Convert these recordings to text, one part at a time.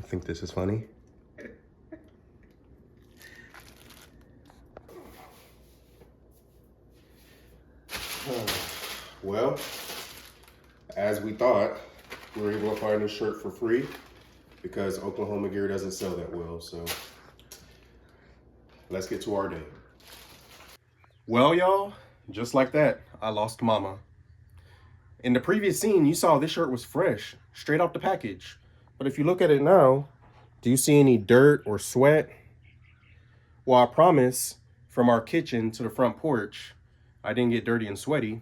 Think this is funny? Well, as we thought, we were able to find this shirt for free because Oklahoma gear doesn't sell that well. So let's get to our day. Well, y'all, just like that, I lost Mama. In the previous scene, you saw this shirt was fresh, straight out the package. But if you look at it now, do you see any dirt or sweat? Well, I promise, from our kitchen to the front porch, I didn't get dirty and sweaty.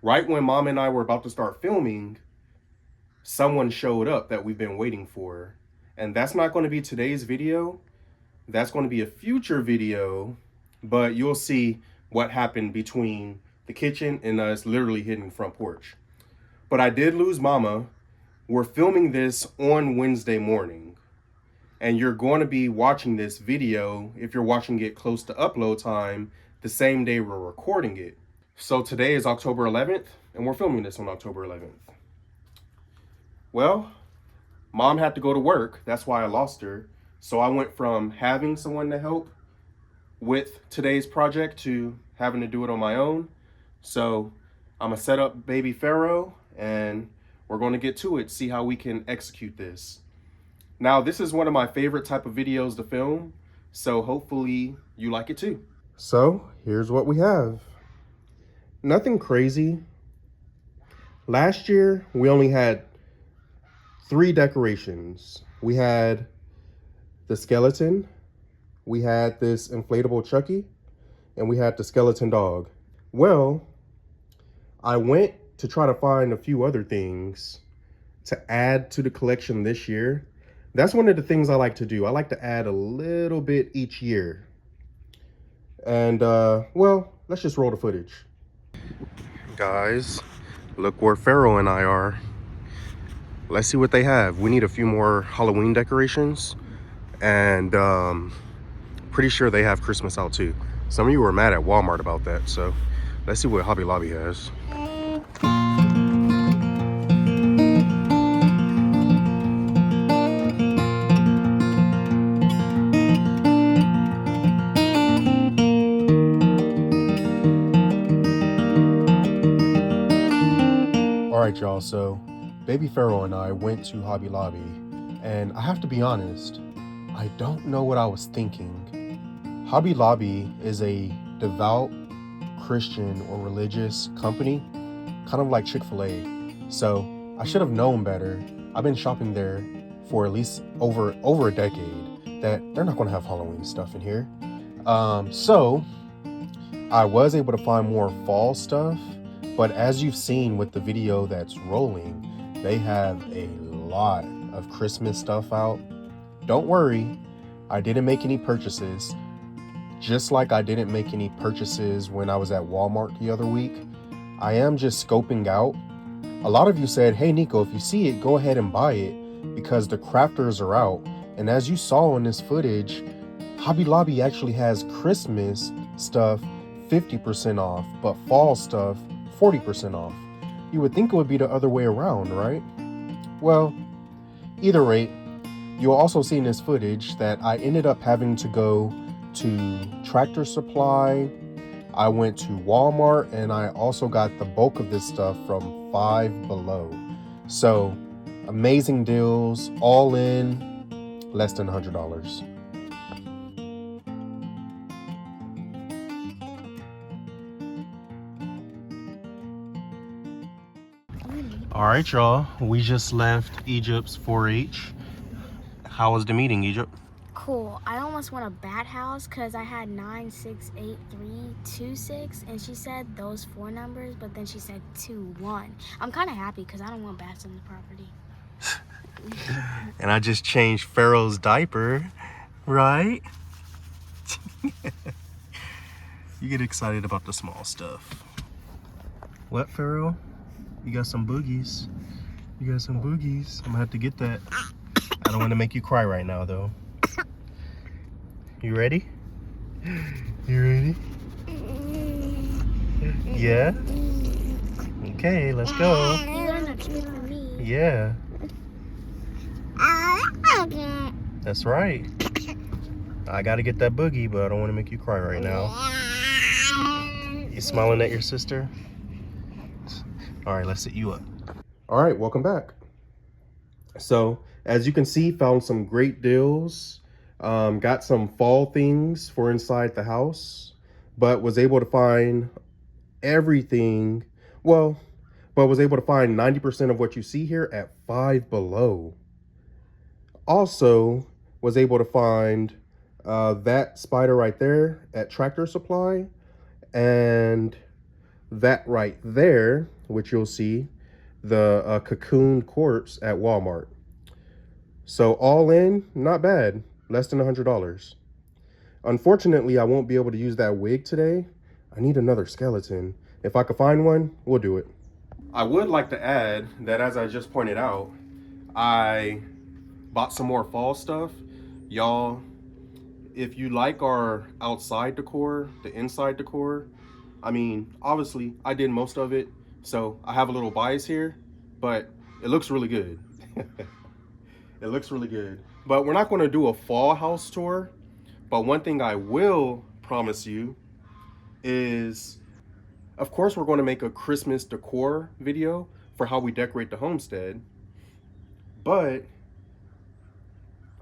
Right when Mom and I were about to start filming, someone showed up that we've been waiting for. And that's not going to be today's video. That's going to be a future video, but you'll see what happened between the kitchen and us literally hitting the front porch. But I did lose Mama. We're filming this on Wednesday morning, and you're going to be watching this video, if you're watching it close to upload time, the same day we're recording it. So today is October 11th, and we're filming this on October 11th. Well, Mom had to go to work. That's why I lost her. So I went from having someone to help with today's project to having to do it on my own. So I'm gonna set up baby Pharaoh, and we're going to get to it, see how we can execute this. Now, this is one of my favorite type of videos to film, so hopefully you like it too. So here's what we have. Nothing crazy. Last year, we only had 3 decorations. We had the skeleton, we had this inflatable Chucky, and we had the skeleton dog. Well, I went to try to find a few other things to add to the collection this year. That's one of the things I like to do. I like to add a little bit each year. And well, let's just roll the footage. Guys, look where Pharaoh and I are. Let's see what they have. We need a few more Halloween decorations, and pretty sure they have Christmas out too. Some of you were mad at Walmart about that, so let's see what Hobby Lobby has. Alright y'all, so baby Pharaoh and I went to Hobby Lobby, and I have to be honest, I don't know what I was thinking. Hobby Lobby is a devout Christian or religious company, kind of like Chick-fil-A. So I should have known better. I've been shopping there for at least over a decade, that they're not going to have Halloween stuff in here. So I was able to find more fall stuff, but as you've seen with the video that's rolling, they have a lot of Christmas stuff out. Don't worry, I didn't make any purchases. Just like I didn't make any purchases when I was at Walmart the other week. I am just scoping out. A lot of you said, hey Nico, if you see it, go ahead and buy it because the crafters are out. And as you saw in this footage, Hobby Lobby actually has Christmas stuff 50% off, but fall stuff 40% off. You would think it would be the other way around, right? Well, either rate, you'll also see in this footage that I ended up having to go to Tractor Supply. I went to Walmart, and I also got the bulk of this stuff from Five Below. So amazing deals, all in less than $100. All right, y'all, we just left Egypt's 4-H. How was the meeting, Egypt? Cool. I almost won a bat house because I had 968326, and she said those 4 numbers, but then she said 21. I'm kind of happy because I don't want bats on the property. And I just changed Pharaoh's diaper, right? You get excited about the small stuff. What, Pharaoh? You got some boogies. You got some boogies. I'm gonna have to get that. I don't want to make you cry right now, though. You ready? You ready? Yeah? Okay, let's go. You learned that trick from me. Yeah. That's right. I gotta get that boogie, but I don't want to make you cry right now. You smiling at your sister? All right, let's sit you up. All right, welcome back. So, as you can see, found some great deals. Got some fall things for inside the house, but was able to find everything. Well, but was able to find 90% of what you see here at Five Below. Also, was able to find that spider right there at Tractor Supply, and that right there, which you'll see, the cocoon corpse at Walmart. So all in, not bad, less than $100. Unfortunately, I won't be able to use that wig today. I need another skeleton. If I could find one, we'll do it. I would like to add that, as I just pointed out, I bought some more fall stuff. Y'all, if you like our outside decor, the inside decor, I mean, obviously I did most of it, so I have a little bias here, but it looks really good. It looks really good. But we're not going to do a fall house tour. But one thing I will promise you is, of course, we're going to make a Christmas decor video for how we decorate the homestead. But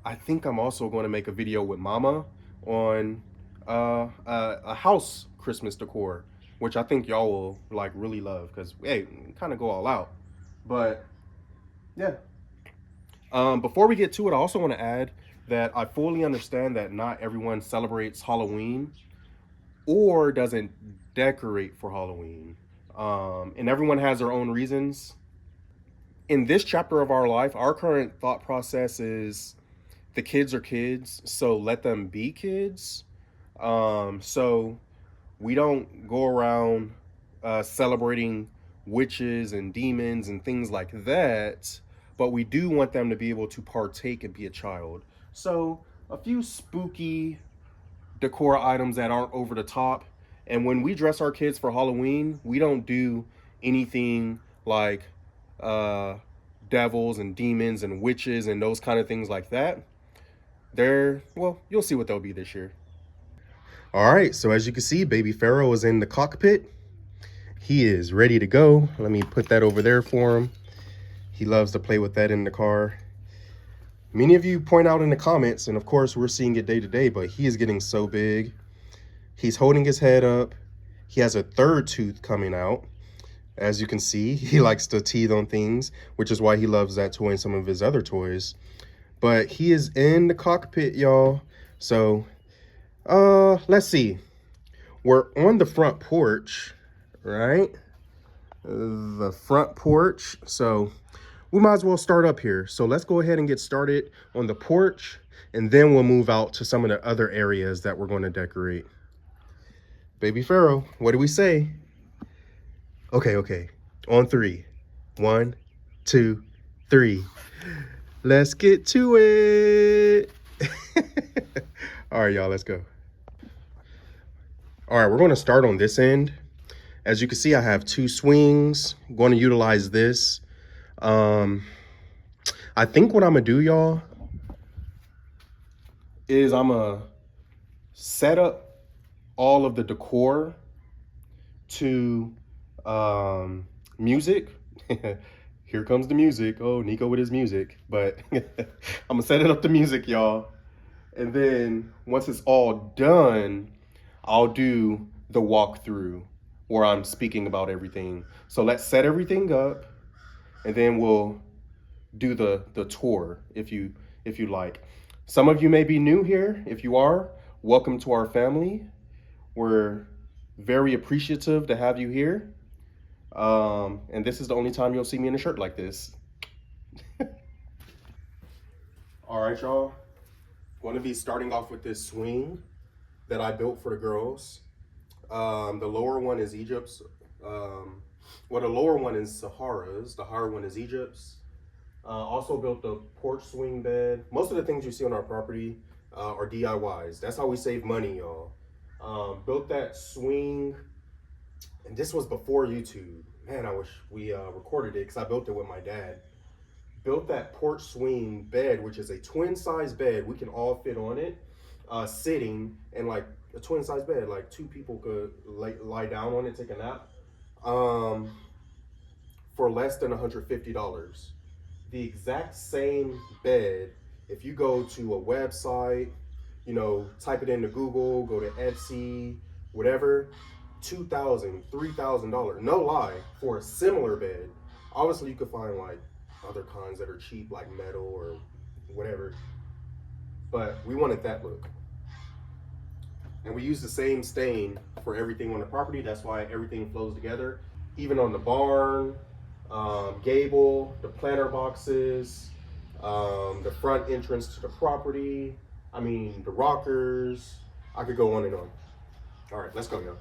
I think I'm also going to make a video with Mama on a house Christmas decor, which I think y'all will like really love because, hey, kind of go all out. But yeah. Before we get to it, I also want to add that I fully understand that not everyone celebrates Halloween or doesn't decorate for Halloween. And everyone has their own reasons. In this chapter of our life, our current thought process is the kids are kids, so let them be kids. So we don't go around celebrating witches and demons and things like that, but we do want them to be able to partake and be a child. So a few spooky decor items that aren't over the top. And when we dress our kids for Halloween, we don't do anything like devils and demons and witches and those kind of things like that. Well, you'll see what they'll be this year. All right, so as you can see, baby Pharaoh is in the cockpit. He is ready to go. Let me put that over there for him. He loves to play with that in the car. Many of you point out in the comments, and of course we're seeing it day to day, but he is getting so big. He's holding his head up. He has a third tooth coming out. As you can see, he likes to teeth on things, which is why he loves that toy and some of his other toys. But he is in the cockpit, y'all. So, let's see. We're on the front porch, right? The front porch. So we might as well start up here. So let's go ahead and get started on the porch, and then we'll move out to some of the other areas that we're going to decorate. Baby Pharaoh, what do we say? Okay. On 3. 1, 2, 3. Let's get to it. All right, y'all, let's go. All right, we're going to start on this end. As you can see, I have 2 swings. I'm going to utilize this. I think what I'm going to do, y'all, is I'm going to set up all of the decor to music. Here comes the music. Oh, Nico with his music. But I'm going to set it up to music, y'all. And then once it's all done, I'll do the walkthrough where I'm speaking about everything. So let's set everything up, and then we'll do the tour if you like. Some of you may be new here. If you are, welcome to our family. We're very appreciative to have you here. And this is the only time you'll see me in a shirt like this. All right, y'all. Going to be starting off with this swing that I built for the girls. The lower one is Egypt's. Well, the lower one is Sahara's. The higher one is Egypt's. Also built the porch swing bed. Most of the things you see on our property or DIYs. That's how we save money, y'all. Built that swing, and this was before YouTube. Man, I wish we recorded it because I built it with my dad. Built that porch swing bed, which is a twin size bed. We can all fit on it, sitting, and like a twin size bed, like two people could lie down on it, take a nap, um, for less than $150. The exact same bed, if you go to a website, you know, type it into Google, go to Etsy, whatever, $2,000, $3,000, no lie, for a similar bed. Obviously, you could find like other kinds that are cheap, like metal or whatever, but we wanted that look. And we use the same stain for everything on the property. That's why everything flows together, even on the barn, gable, the planter boxes, the front entrance to the property. I mean, the rockers. I could go on and on. All right, let's go, y'all.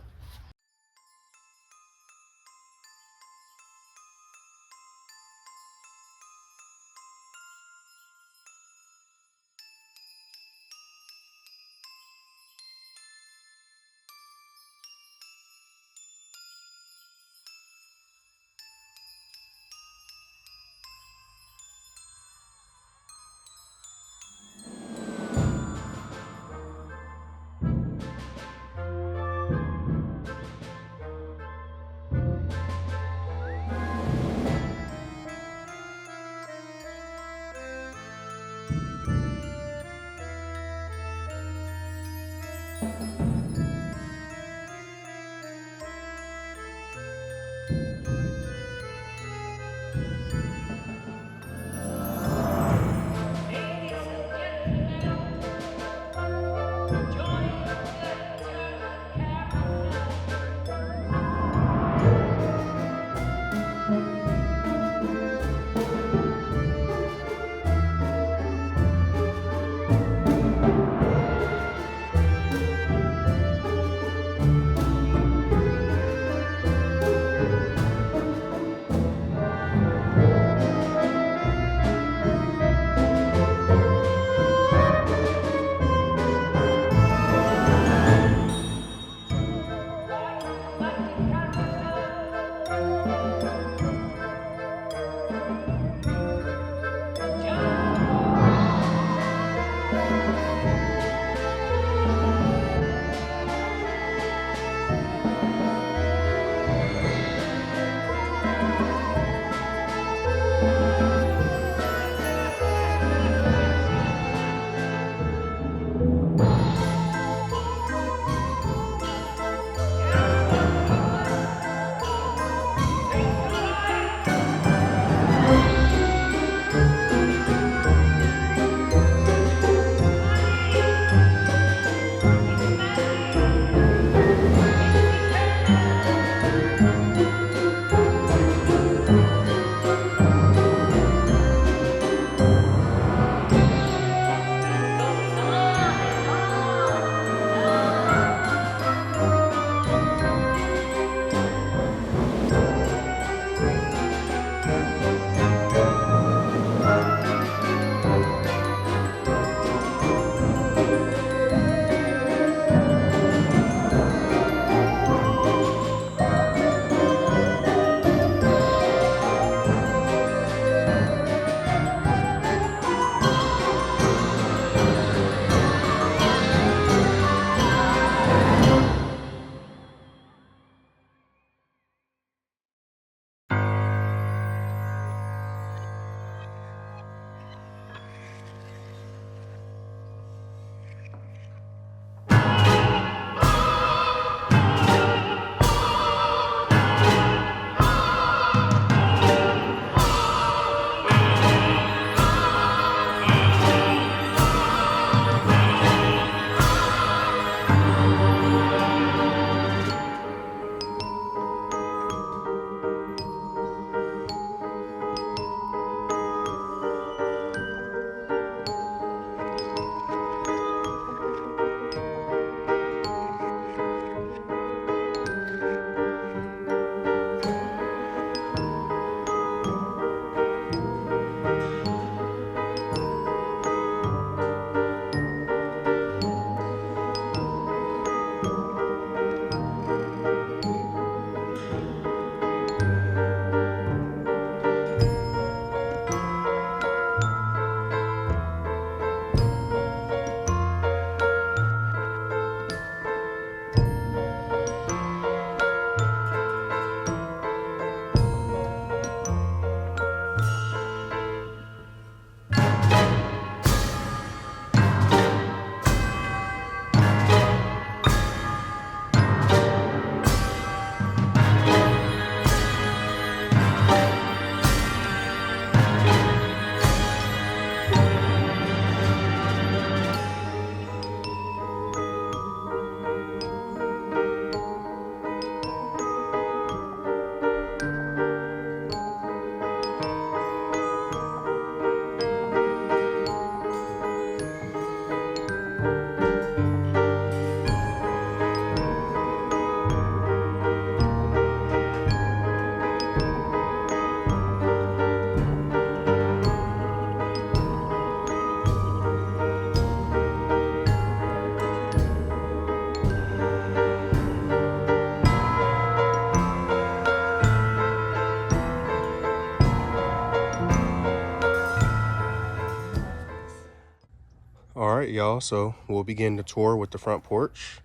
All right, y'all, so we'll begin the tour with the front porch.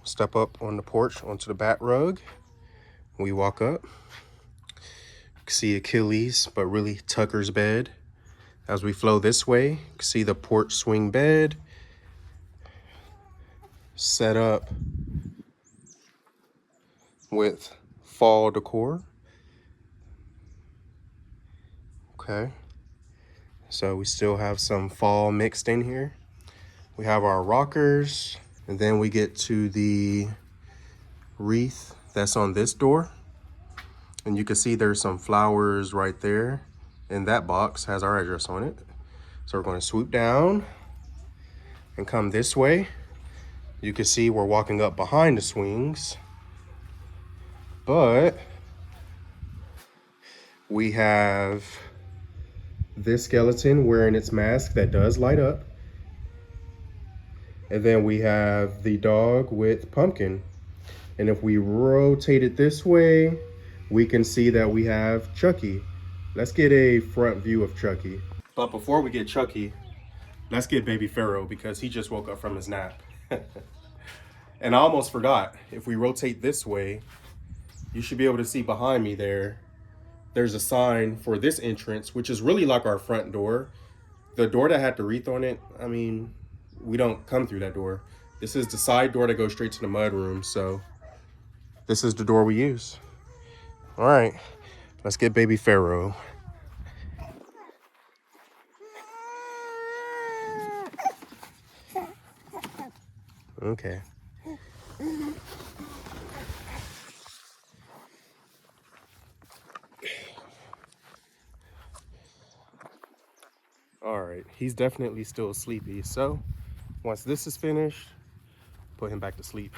Step up on the porch onto the bat rug. We walk up, see Achilles, but really Tucker's bed. As we flow this way, see the porch swing bed set up with fall decor. Okay, so we still have some fall mixed in here. We have our rockers, and then we get to the wreath that's on this door. And you can see there's some flowers right there, and that box has our address on it. So we're going to swoop down and come this way. You can see we're walking up behind the swings, but we have this skeleton wearing its mask that does light up. And then we have the dog with pumpkin. And if we rotate it this way, we can see that we have Chucky. Let's get a front view of Chucky. But before we get Chucky, let's get baby Pharaoh because he just woke up from his nap. And I almost forgot, if we rotate this way, you should be able to see behind me there, there's a sign for this entrance, which is really like our front door. The door that had the wreath on it, I mean, we don't come through that door. This is the side door that goes straight to the mud room, so this is the door we use. All right, let's get baby Pharaoh. Okay. All right, he's definitely still sleepy, so once this is finished, put him back to sleep.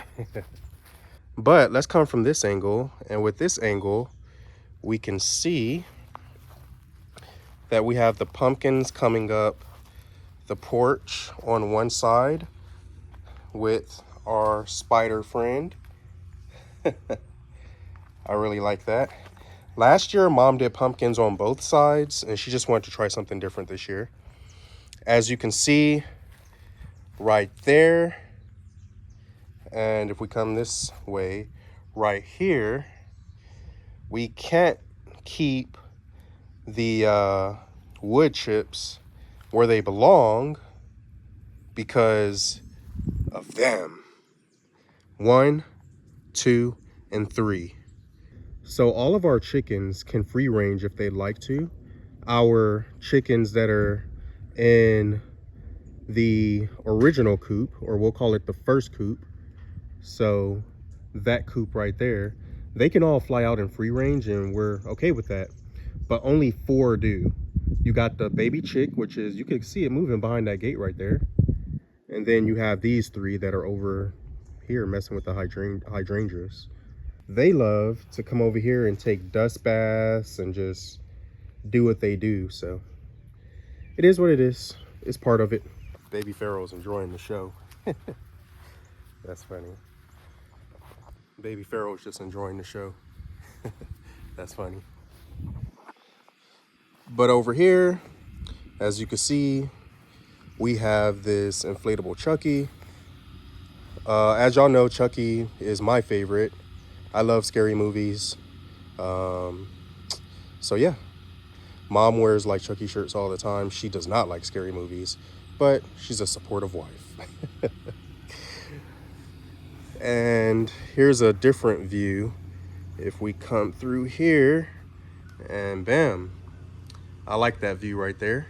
But let's come from this angle, and with this angle, we can see that we have the pumpkins coming up the porch on one side with our spider friend. I really like that. Last year, Mom did pumpkins on both sides, and she just wanted to try something different this year. As you can see right there, and if we come this way, right here, we can't keep the wood chips where they belong because of them. 1, 2, and 3. So all of our chickens can free range if they'd like to. Our chickens that are in the original coop, or we'll call it the first coop, so that coop right there, they can all fly out in free range and we're okay with that, but only 4 do. You got the baby chick, which is, you can see it moving behind that gate right there, and then you have these 3 that are over here messing with the hydrangeas. They love to come over here and take dust baths and just do what they do, so it is what it is. It's part of it. Baby Pharaoh's enjoying the show. That's funny. Baby Pharaoh's just enjoying the show. That's funny. But over here, as you can see, we have this inflatable Chucky. As y'all know, Chucky is my favorite. I love scary movies. So yeah, Mom wears like Chucky shirts all the time. She does not like scary movies, but she's a supportive wife. And here's a different view. If we come through here, and bam, I like that view right there.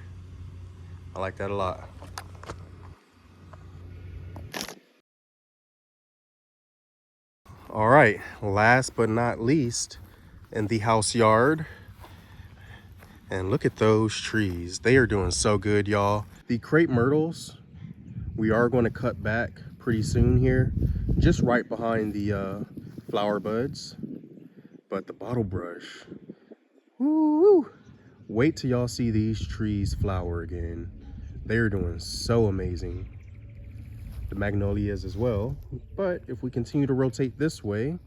I like that a lot. All right, last but not least, in the house yard. And look at those trees. They are doing so good, y'all. The crepe myrtles, we are going to cut back pretty soon here, just right behind the flower buds. But the bottle brush, woo, wait till y'all see these trees flower again. They're doing so amazing. The magnolias as well. But if we continue to rotate this way,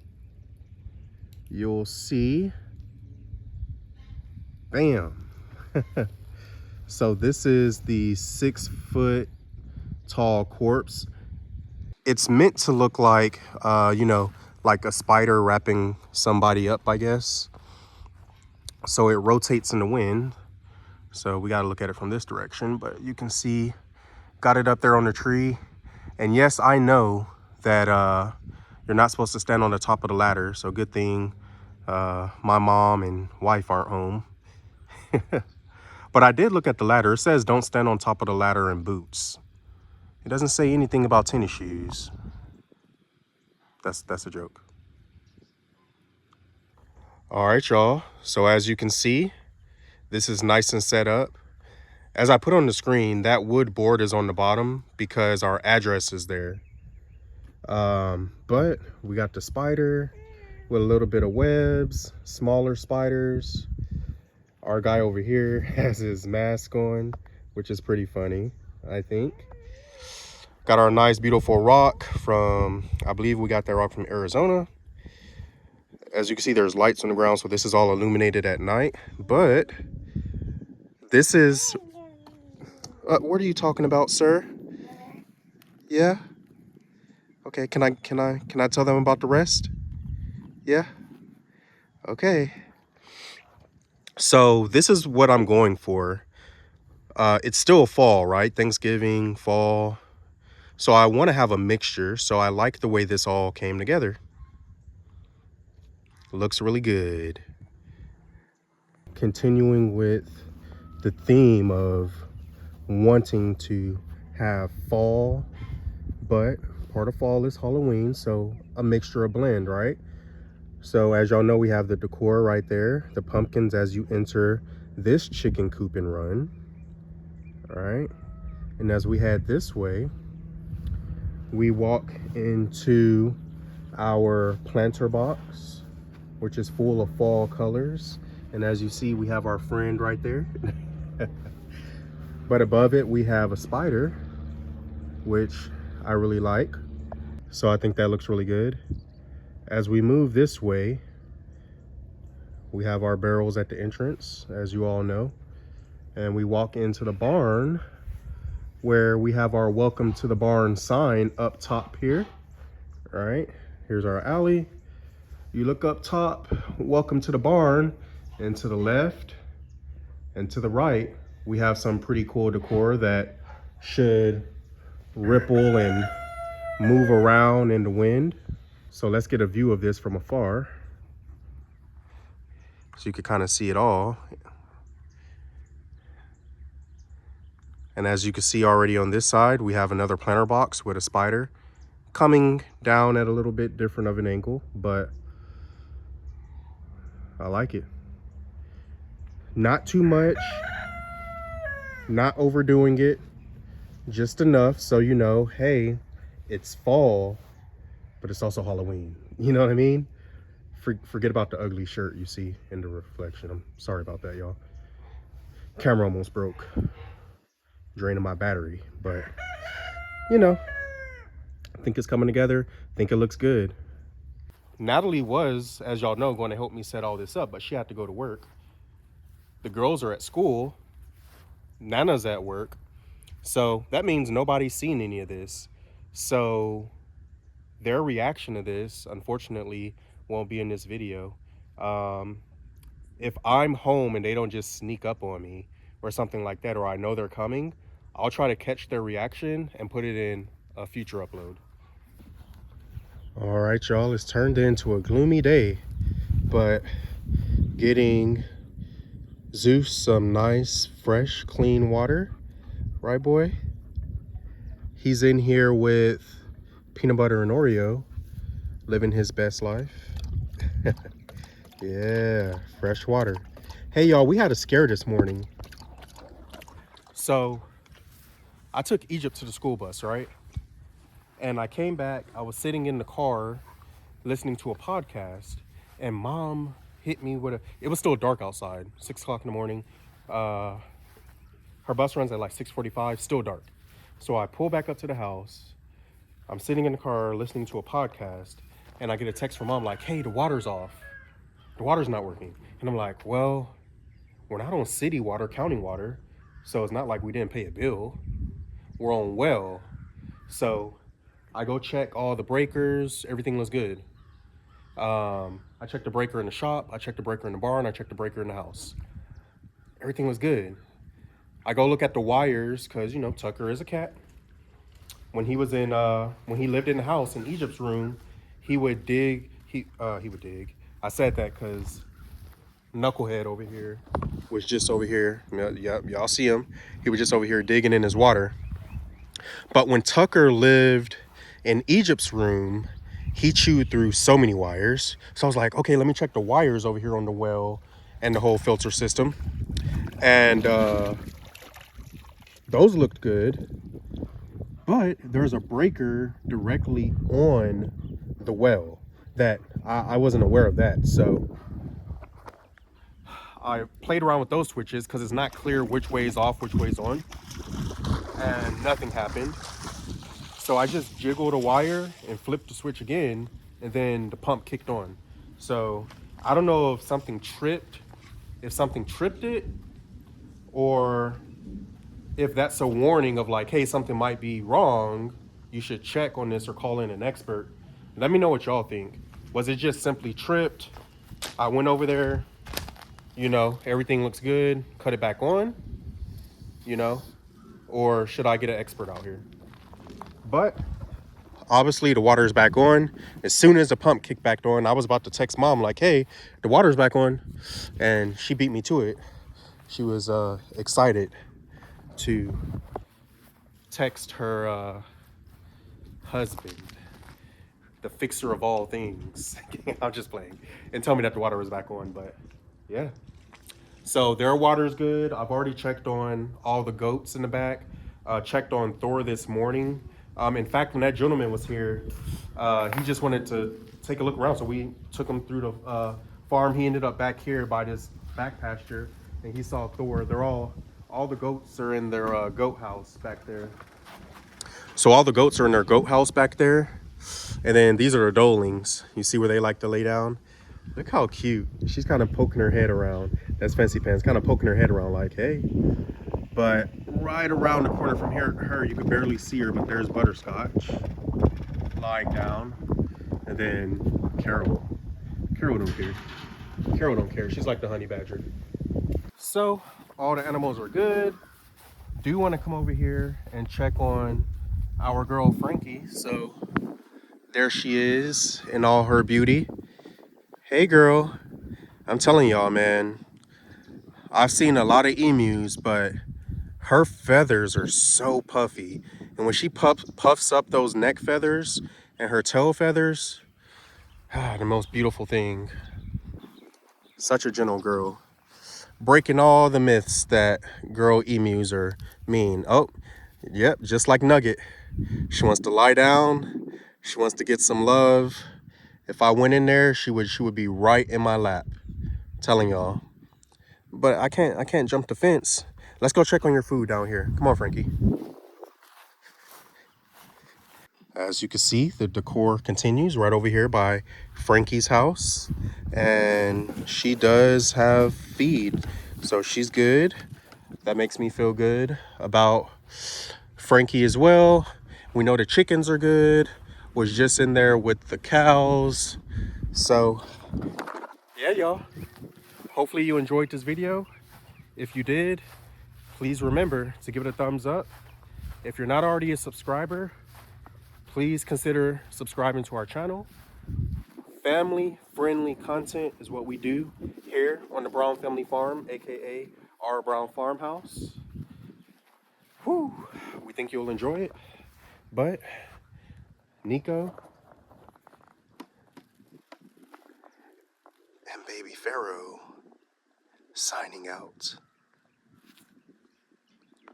you'll see, bam. So this is the 6 foot tall corpse. It's meant to look like, like a spider wrapping somebody up, I guess. So it rotates in the wind. So we got to look at it from this direction, but you can see, got it up there on the tree. And yes, I know that you're not supposed to stand on the top of the ladder. So good thing my mom and wife aren't home. But I did look at the ladder. It says don't stand on top of the ladder in boots. It doesn't say anything about tennis shoes. That's a joke. All right, y'all. So as you can see, this is nice and set up. As I put on the screen, that wood board is on the bottom because our address is there. But we got the spider with a little bit of webs, smaller spiders. Our guy over here has his mask on, which is pretty funny, I think. Got our nice, beautiful rock from, I believe we got that rock from Arizona. As you can see, there's lights on the ground, so this is all illuminated at night. But this is, what are you talking about, sir? Yeah? Okay, can I tell them about the rest? Yeah? Okay. So this is what I'm going for. It's still fall, right? Thanksgiving, fall. So I want to have a mixture. So I like the way this all came together. Looks really good. Continuing with the theme of wanting to have fall, but part of fall is Halloween, so a mixture, a blend, right? So as y'all know, we have the decor right there, the pumpkins as you enter this chicken coop and run. All right, and as we head this way, we walk into our planter box, which is full of fall colors. And as you see, we have our friend right there. But above it, we have a spider, which I really like. So I think that looks really good. As we move this way, we have our barrels at the entrance, as you all know. And we walk into the barn where we have our welcome to the barn sign up top here. All right, here's our alley. You look up top, welcome to the barn, and to the left and to the right, we have some pretty cool decor that should ripple and move around in the wind. So let's get a view of this from afar, so you can kind of see it all. And as you can see already on this side, we have another planter box with a spider coming down at a little bit different of an angle, but I like it. Not too much, not overdoing it, just enough so you know, hey, it's fall, but it's also Halloween. You know what I mean? Forget about the ugly shirt you see in the reflection. I'm sorry about that, y'all. Camera almost broke, draining my battery, but you know, I think it's coming together. I think it looks good. Natalie was, as y'all know, going to help me set all this up, but she had to go to work. The girls are at school. Nana's at work. So that means nobody's seen any of this. So their reaction to this, unfortunately, won't be in this video. If I'm home and they don't just sneak up on me or something like that, or I know they're coming, I'll try to catch their reaction and put it in a future upload. All right, y'all, it's turned into a gloomy day, but getting Zeus some nice, fresh, clean water. Right, boy? He's in here with peanut butter and Oreo, living his best life. Yeah, fresh water. Hey, y'all, we had a scare this morning. So I took Egypt to the school bus, right? And I came back, I was sitting in the car listening to a podcast, and Mom hit me with it was still dark outside, 6 o'clock in the morning. Her bus runs at like 6:45, still dark. So I pull back up to the house. I'm sitting in the car listening to a podcast, and I get a text from Mom like, hey, the water's off. The water's not working. And I'm like, well, we're not on city water, county water, so it's not like we didn't pay a bill. We're on well. So I go check all the breakers. Everything looks good. I checked the breaker in the shop. I checked the breaker in the barn. I checked the breaker in the house. Everything was good. I go look at the wires because you know Tucker is a cat. When he lived in the house in Egypt's room, he would dig. He would dig. I said that because Knucklehead over here was just over here. Yep, y'all see him. He was just over here digging in his water. But when Tucker lived in Egypt's room, he chewed through so many wires. So I was like, okay, let me check the wires over here on the well and the whole filter system. And those looked good. But there's a breaker directly on the well that I wasn't aware of that. So I played around with those switches because it's not clear which way is off, which way is on. And nothing happened. So I just jiggled a wire and flipped the switch again, and then the pump kicked on. So I don't know if something tripped it, or if that's a warning of like, hey, something might be wrong. You should check on this or call in an expert. Let me know what y'all think. Was it just simply tripped? I went over there, you know, everything looks good, cut it back on, you know, or should I get an expert out here? But obviously the water is back on. As soon as the pump kicked back on, I was about to text mom like, hey, the water's back on, and she beat me to it. She was excited to text her husband, the fixer of all things. I'm just playing, and tell me that the water was back on. But yeah, so their water's good. I've already checked on all the goats in the back. Checked on Thor this morning. In fact, when that gentleman was here, he just wanted to take a look around. So we took him through the farm. He ended up back here by this back pasture, and he saw Thor. All the goats are in their goat house back there. So all the goats are in their goat house back there. And then these are their dolings. You see where they like to lay down? Look how cute. She's kind of poking her head around. That's Fancy Pants, kind of poking her head around like, hey. But right around the corner from her, you could barely see her, but there's Butterscotch lying down. And then Carol. Carol don't care. Carol don't care. She's like the honey badger. So all the animals are good. Do want to come over here and check on our girl Frankie. So there she is in all her beauty. Hey girl, I'm telling y'all, man, I've seen a lot of emus, but her feathers are so puffy. And when she puffs up those neck feathers and her tail feathers, the most beautiful thing. Such a gentle girl. Breaking all the myths that girl emus are mean. Oh, yep, just like Nugget. She wants to lie down. She wants to get some love. If I went in there, she would be right in my lap. I'm telling y'all. But I can't jump the fence. Let's go check on your food down here. Come on, Frankie. As you can see, the decor continues right over here by Frankie's house. And she does have feed. So she's good. That makes me feel good about Frankie as well. We know the chickens are good. Was just in there with the cows. So yeah, y'all. Hopefully you enjoyed this video. If you did, please remember to give it a thumbs up. If you're not already a subscriber, please consider subscribing to our channel. Family-friendly content is what we do here on the Brown Family Farm, aka our Brown Farmhouse. Whew, we think you'll enjoy it. But Nico and Baby Pharaoh signing out.